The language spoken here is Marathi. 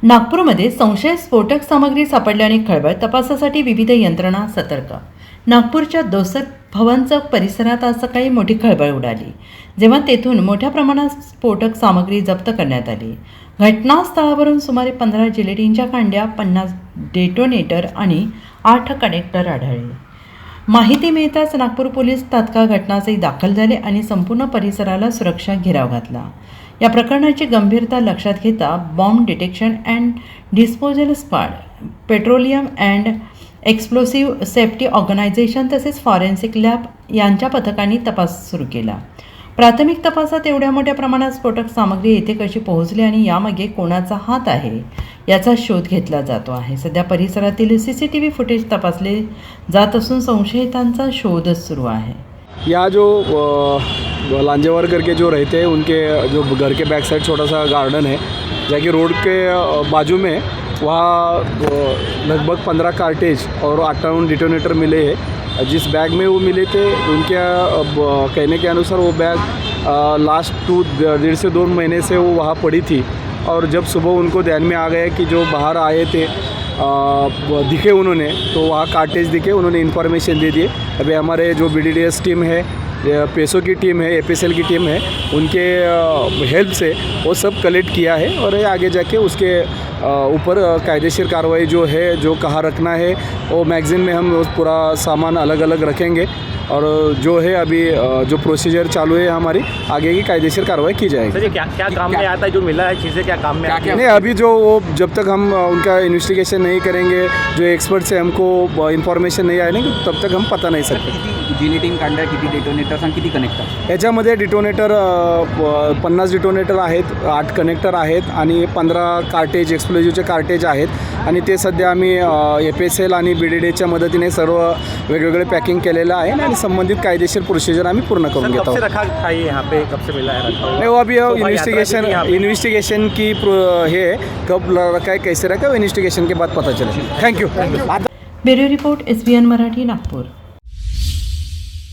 नागपूरमध्ये संशयित स्फोटक सामग्री सापडल्याने खळबळ, तपासासाठी विविध यंत्रणा सतर्क। नागपूरच्या दोसर भवन चौक परिसरात आज सकाळी मोठी खळबळ उडाली, जेव्हा तेथून मोठ्या प्रमाणात स्फोटक सामग्री जप्त करण्यात आली। घटनास्थळावरून सुमारे 15 जिलेटिनच्या कांड्या, 50 डेटोनेटर आणि 8 कनेक्टर आढळले। माहिती मिळताच नागपूर पोलीस तात्काळ घटनास्थळी दाखल झाले आणि संपूर्ण परिसराला सुरक्षा घेराव घातला। या प्रकरणाची गंभीरता लक्षात घेता bomb detection and disposal squad, petroleum and explosive safety organisation तसेच फॉरेन्सिक लॅब यांच्या पथकांनी तपास सुरू केला। प्राथमिक तपासात एवढ्या मोठ्या प्रमाणात स्फोटक सामग्री येथे कशी पोहोचली आणि यामागे कोणाचा हात आहे याचा शोध घेतला जातो आहे। सध्या परिसरातील CCTV फुटेज तपासले जात असून संशयितांचा शोध सुरू आहे। यहाँ जो लांजेवार करके जो रहते हैं उनके जो घर के बैक साइड छोटा सा गार्डन है, जाकि रोड के बाजू में, वहाँ लगभग 15 कार्टेज और 58 डिटोनेटर मिले हैं। जिस बैग में वो मिले थे उनके कहने के अनुसार वो बैग लास्ट 1.5 से 2 महीने से वो वहाँ पड़ी थी, और जब सुबह उनको ध्यान में आ गया कि जो बाहर आए थे दिखे उन्होंने, तो वहाँ कार्टेज दिखे, उन्होंने इन्फॉर्मेशन दे दिए। अभी हमारे जो BDDS टीम है, पेसो की टीम है, APSL की टीम है, उनके हेल्प से वो सब कलेक्ट किया है और ये आगे जाके उसके ऊपर कायदेशीर कार्रवाई जो है, जो कहाँ रखना है, वो मैगज़ीन में हम पूरा सामान अलग अलग रखेंगे और जो है अभी जो प्रोसीजर चालू है हमारी, आगे की कायदेशीर कार्रवाई की जाएगी। सर, ये क्या क्या काम में आता है? जो मिला है चीज़ें क्या काम में आती है? नहीं, अभी जो वो जब तक हम उनका इन्वेस्टिगेशन नहीं करेंगे, जो एक्सपर्ट से हमको इन्फॉर्मेशन नहीं आएगी, तब तक हम पता नहीं सकते। किती जिलेटिन कांड्या, किती डेटोनेटर्स आणि किती कनेक्टर? याच्यामध्ये डिटोनेटर 50 डिटोनेटर आहेत, 8 कनेक्टर आहेत आणि 15 कार्टेज, एक्सप्लोजिव्हचे कार्टेज आहेत, आणि ते सध्या आम्ही APSL आणि BDDच्या मदतीने सर्व वेगवेगळे पॅकिंग केलेलं आहे आणि संबंधित कायदेशीर प्रोसिजर आम्ही पूर्ण करून घेत कब से आहोत। रखा था ये यहाँ पे? कब से मिला है रखा हुआ? नहीं, वो अभी तो भाई यात्रा के लिए यहाँ पे- इन्वेस्टिगेशन की है, कब रखा है, कैसे रखा है, वो इन्वेस्टिगेशन के बाद पता चलेगा। Thank you. Bureau report SBN Marathi, Nagpur.